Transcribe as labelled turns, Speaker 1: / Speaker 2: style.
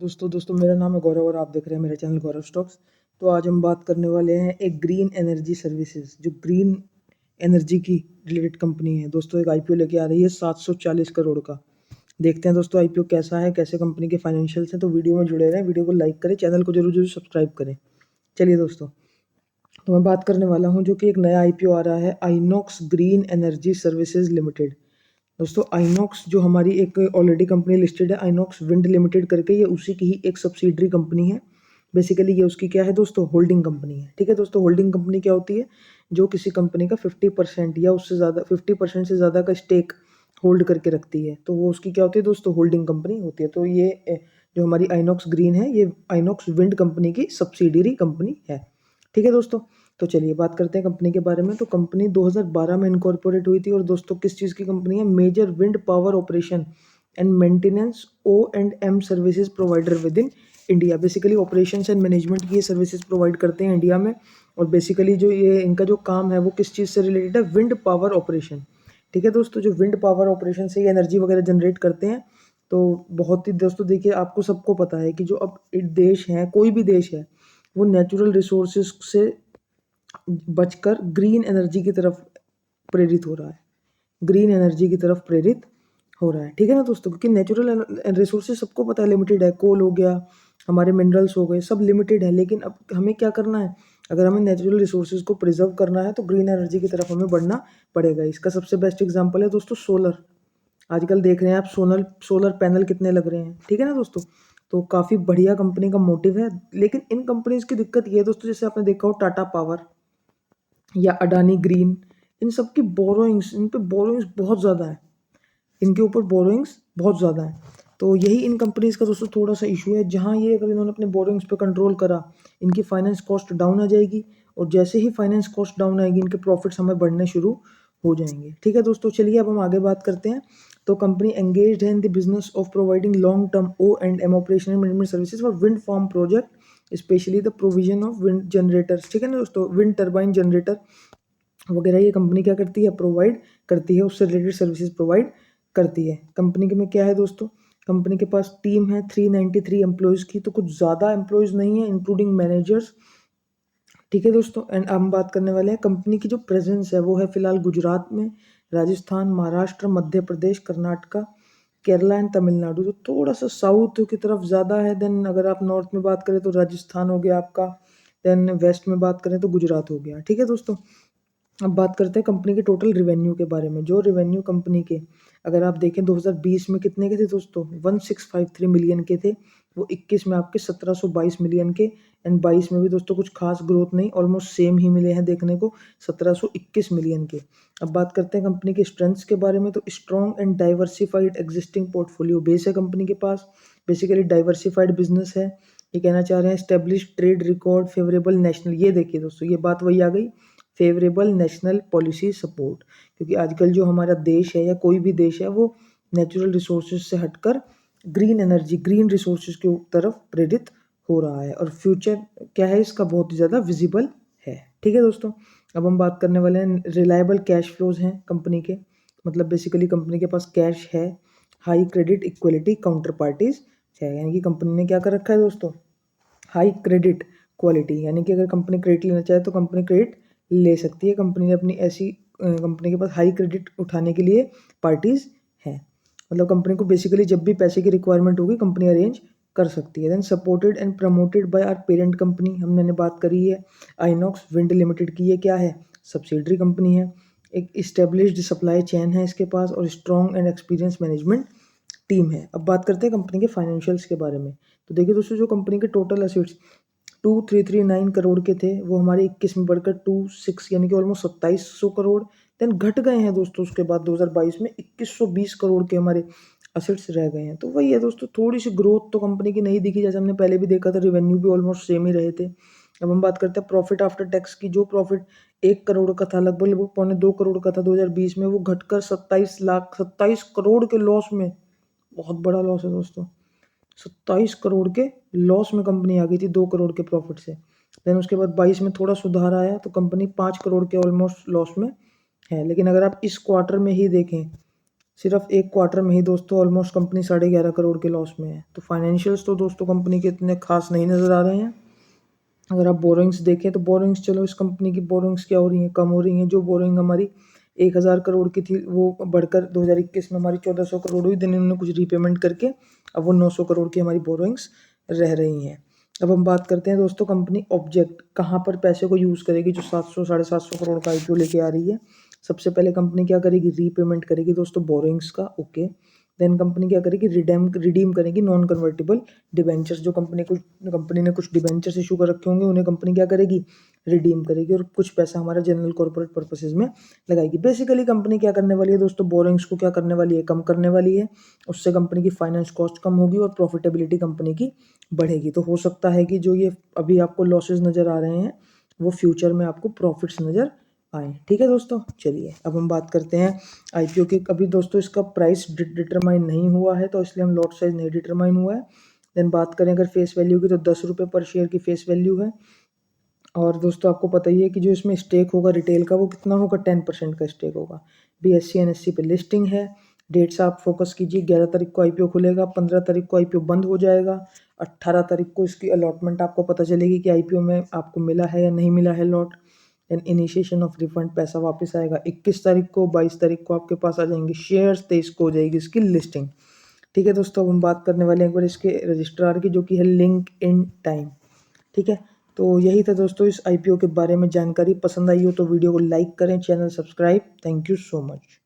Speaker 1: दोस्तों मेरा नाम है गौरव और आप देख रहे हैं मेरा चैनल गौरव स्टॉक्स। तो आज हम बात करने वाले हैं एक ग्रीन एनर्जी सर्विसेज, जो ग्रीन एनर्जी की रिलेटेड कंपनी है। दोस्तों एक आईपीओ लेके आ रही है 740 करोड़ का। देखते हैं दोस्तों आईपीओ कैसा है, कैसे कंपनी के फाइनेंशियल्स हैं। तो वीडियो में जुड़े रहें, वीडियो को लाइक करें, चैनल को जरूर सब्सक्राइब करें। चलिए दोस्तों, तो मैं बात करने वाला हूँ जो कि एक नया आईपीओ आ रहा है, INOX green energy services limited. दोस्तों आइनॉक्स जो हमारी एक ऑलरेडी कंपनी लिस्टेड है, आइनॉक्स विंड लिमिटेड करके, ये उसी की ही एक सब्सिडरी कंपनी है। बेसिकली ये उसकी क्या है दोस्तों, होल्डिंग कंपनी है। ठीक है दोस्तों, होल्डिंग कंपनी क्या होती है? जो किसी कंपनी का 50% या उससे ज़्यादा 50% से ज़्यादा का स्टेक होल्ड करके रखती है, तो वो उसकी क्या होती है दोस्तों, होल्डिंग कंपनी होती है। तो ये जो हमारी आइनॉक्स ग्रीन है, ये आइनॉक्स विंड कंपनी की सब्सिडरी कंपनी है। ठीक है दोस्तों, तो चलिए बात करते हैं कंपनी के बारे में। तो कंपनी 2012 में इनकॉर्पोरेट हुई थी और दोस्तों किस चीज़ की कंपनी है? Major wind power operation and maintenance O&M services provider with in India. Basically operations and management की ये सर्विसेज प्रोवाइड करते हैं इंडिया में। और बेसिकली जो ये इनका जो काम है वो किस चीज़ से रिलेटेड है? Wind power operation. ठीक है दोस्तों, जो विंड पावर ऑपरेशन से ये एनर्जी वगैरह जनरेट करते हैं। तो बहुत ही दोस्तों देखिए, आपको सबको पता है कि जो अब देश है, कोई भी देश है, वो नेचुरल रिसोर्सेज से बचकर ग्रीन एनर्जी की तरफ प्रेरित हो रहा है, ग्रीन एनर्जी की तरफ प्रेरित हो रहा है। ठीक है ना दोस्तों, क्योंकि नेचुरल रिसोर्सेज सबको पता है लिमिटेड है। कोल हो गया, हमारे मिनरल्स हो गए, सब लिमिटेड है। लेकिन अब हमें क्या करना है? अगर हमें नेचुरल रिसोर्सेज को प्रिजर्व करना है तो ग्रीन एनर्जी की तरफ हमें बढ़ना पड़ेगा। इसका सबसे बेस्ट एग्जांपल है दोस्तों सोलर। आजकल देख रहे हैं आप सोलर पैनल कितने लग रहे हैं। ठीक है ना दोस्तों, तो काफ़ी बढ़िया कंपनी का मोटिव है। लेकिन इन कंपनीज की दिक्कत ये है दोस्तों, जैसे आपने देखा हो टाटा पावर या अडानी ग्रीन, इन सब की बोरोइंग्स, इन पे बोरोइंग्स बहुत ज़्यादा है, इनके ऊपर बोरोइंग्स बहुत ज़्यादा है। तो यही इन कंपनीज का दोस्तों थोड़ा सा इशू है, जहाँ ये अगर इन्होंने अपने बोरोइंग्स पे कंट्रोल करा, इनकी फाइनेंस कॉस्ट डाउन आ जाएगी। और जैसे ही फाइनेंस कॉस्ट डाउन आएगी, इनके प्रॉफिट्स हमें बढ़ने शुरू हो जाएंगे। ठीक है दोस्तों, चलिए अब हम आगे बात करते हैं। तो कंपनी एंगेज्ड है in the business of providing long term O&M operation and management services for wind farm project, specially the provision of wind generators. ठीक है ना दोस्तों, विंड टर्बाइन जनरेटर वगैरह ये कंपनी क्या करती है? प्रोवाइड करती है, उससे रिलेटेड सर्विसेज प्रोवाइड करती है। कंपनी के में क्या है दोस्तों, कंपनी के पास टीम है 393 एम्प्लॉयज़ की, तो कुछ ज़्यादा एम्प्लॉयज़ नहीं है, इंक्लूडिंग मैनेजर्स। ठीक है दोस्तों, एंड हम बात करने वाले हैं कंपनी की जो प्रेजेंस है वो है फिलहाल गुजरात में, राजस्थान, महाराष्ट्र, मध्य प्रदेश, कर्नाटका, केरला एंड तमिलनाडु। तो थोड़ा सा साउथ की तरफ ज़्यादा है। देन अगर आप नॉर्थ में बात करें तो राजस्थान हो गया आपका। देन वेस्ट में बात करें तो गुजरात हो गया। ठीक है दोस्तों, अब बात करते हैं कंपनी के टोटल रिवेन्यू के बारे में। जो रिवेन्यू कंपनी के अगर आप देखें 2020 में कितने के थे दोस्तों, 1653 मिलियन के थे। वो 21 में आपके 1722 मिलियन के। एंड 22 में भी दोस्तों कुछ खास ग्रोथ नहीं, ऑलमोस्ट सेम ही मिले हैं देखने को, 1721 मिलियन के। अब बात करते हैं कंपनी के स्ट्रेंथ्स के बारे में। तो strong and diversified existing portfolio base है कंपनी के पास। बेसिकली डाइवर्सिफाइड बिजनेस है, ये कहना चाह रहे हैं। Establish trade record, favourable national, ये देखिए दोस्तों, ये बात वही आ गई, फेवरेबल नेशनल पॉलिसी सपोर्ट। क्योंकि आजकल जो हमारा देश है या कोई भी देश है, वो नेचुरल रिसोर्सेज से हटकर ग्रीन एनर्जी, ग्रीन रिसोर्सेज की तरफ प्रेरित हो रहा है। और फ्यूचर क्या है इसका, बहुत ही ज़्यादा विजिबल है। ठीक है दोस्तों, अब हम बात करने वाले हैं रिलायबल कैश फ्लोज हैं कंपनी के। मतलब बेसिकली कंपनी के पास कैश है, high credit equality counter parties है। यानी कि कंपनी ने क्या कर रखा है दोस्तों, हाई क्रेडिट क्वालिटी, यानी कि अगर कंपनी क्रेडिट लेना चाहे तो कंपनी क्रेडिट ले सकती है। कंपनी ने अपनी ऐसी कंपनी के पास हाई क्रेडिट उठाने के लिए पार्टीज हैं। मतलब कंपनी को बेसिकली जब भी पैसे की रिक्वायरमेंट होगी, कंपनी अरेंज कर सकती है। Then supported and promoted by our parent company, हमने बात करी है आइनॉक्स विंड लिमिटेड की। ये क्या है? सब्सिडरी कंपनी है। एक इस्टेब्लिश्ड सप्लाई चेन है इसके पास, और strong and experience management team है। अब बात करते हैं कंपनी के फाइनेंशियल्स के बारे में। तो देखिए दोस्तों, जो कंपनी के टोटल एसेट्स 2339 करोड़ के थे, वो हमारे 21 में बढ़कर 26 यानी कि ऑलमोस्ट 2700 करोड़। देन घट गए हैं दोस्तों, उसके बाद 2022 में 2120 करोड़ के हमारे असेट्स रह गए हैं। तो वही है दोस्तों, थोड़ी सी ग्रोथ तो कंपनी की नहीं दिखी, जैसे हमने पहले भी देखा था, रिवेन्यू भी ऑलमोस्ट सेम ही रहे थे। अब हम बात करते हैं प्रॉफिट आफ्टर टैक्स की। जो प्रॉफिट 1 करोड़ का था, लगभग 2.25 करोड़ का था 2020 में, वो घटकर 27 करोड़ के लॉस में, बहुत बड़ा लॉस है दोस्तों, 27 करोड़ के लॉस में कंपनी आ गई थी 2 करोड़ के प्रॉफिट से। देन उसके बाद 22 में थोड़ा सुधार आया, तो कंपनी 5 करोड़ के ऑलमोस्ट लॉस में है। लेकिन अगर आप इस क्वार्टर में ही देखें सिर्फ एक क्वार्टर में ही दोस्तों ऑलमोस्ट कंपनी 11.5 करोड़ के लॉस में है। तो फाइनेंशियल्स तो दोस्तों कंपनी के इतने खास नहीं नज़र आ रहे हैं। अगर आप बोरोइंग्स देखें तो बोरोइंग्स, चलो इस कंपनी की बोरोइंग्स क्या हो रही हैं, कम हो रही हैं। जो बोरोइंग हमारी 1000 करोड़ की थी वो बढ़कर 2021 में हमारी 1400 करोड़ हुई। दिन इन्होंने कुछ रीपेमेंट करके अब वो 900 करोड़ की हमारी बोरोइंग्स रह रही हैं। अब हम बात करते हैं दोस्तों कंपनी ऑब्जेक्ट कहाँ पर पैसे को यूज़ करेगी जो 700 750 करोड़ का आईपीओ लेके आ रही है। सबसे पहले कंपनी क्या करेगी, रीपेमेंट करेगी दोस्तों बोरोइंग्स का, ओके। देन कंपनी क्या करेगी, रिडीम करेगी नॉन कन्वर्टेबल डिबेंचर्स। जो कंपनी ने कुछ डिबेंचर्स इशू कर रखे होंगे उन्हें कंपनी क्या करेगी, रिडीम करेगी और कुछ पैसा हमारा जनरल कॉर्पोरेट पर्पसेस में लगाएगी। बेसिकली कंपनी क्या करने वाली है दोस्तों, बोरिंग्स को क्या करने वाली है, कम करने वाली है। उससे कंपनी की फाइनेंस कॉस्ट कम होगी और प्रॉफिटेबिलिटी कंपनी की बढ़ेगी। तो हो सकता है कि जो ये अभी आपको लॉसेज नज़र आ रहे हैं वो फ्यूचर में आपको प्रॉफिट्स नज़र आए। ठीक है दोस्तों, चलिए अब हम बात करते हैं आईपीओ की। अभी दोस्तों इसका प्राइस डिटरमाइन नहीं हुआ है तो इसलिए हम लॉट साइज नहीं डिटरमाइन हुआ है। देन बात करें अगर फेस वैल्यू की तो 10 रुपये पर शेयर की फेस वैल्यू है। और दोस्तों आपको पता ही है कि जो इसमें स्टेक होगा रिटेल का वो कितना होगा, 10% का स्टेक होगा। BSE NSE पे लिस्टिंग है। डेट्स आप फोकस कीजिए, 11 तारीख को आईपीओ खुलेगा, 15 तारीख को आईपीओ बंद हो जाएगा, 18 तारीख को इसकी अलॉटमेंट आपको पता चलेगी कि आईपीओ में आपको मिला है या नहीं मिला है lot. Then initiation of refund, पैसा वापस आएगा 21 तारीख को, 22 तारीख को आपके पास आ जाएंगे शेयर्स, 23 को हो जाएगी इसकी लिस्टिंग। ठीक है दोस्तों, अब हम बात करने वाले हैं एक बार इसके रजिस्ट्रार की, जो कि है लिंक इन टाइम। ठीक है, तो यही था दोस्तों इस आईपीओ के बारे में जानकारी। पसंद आई हो तो वीडियो को लाइक करें, channel subscribe. Thank you so much.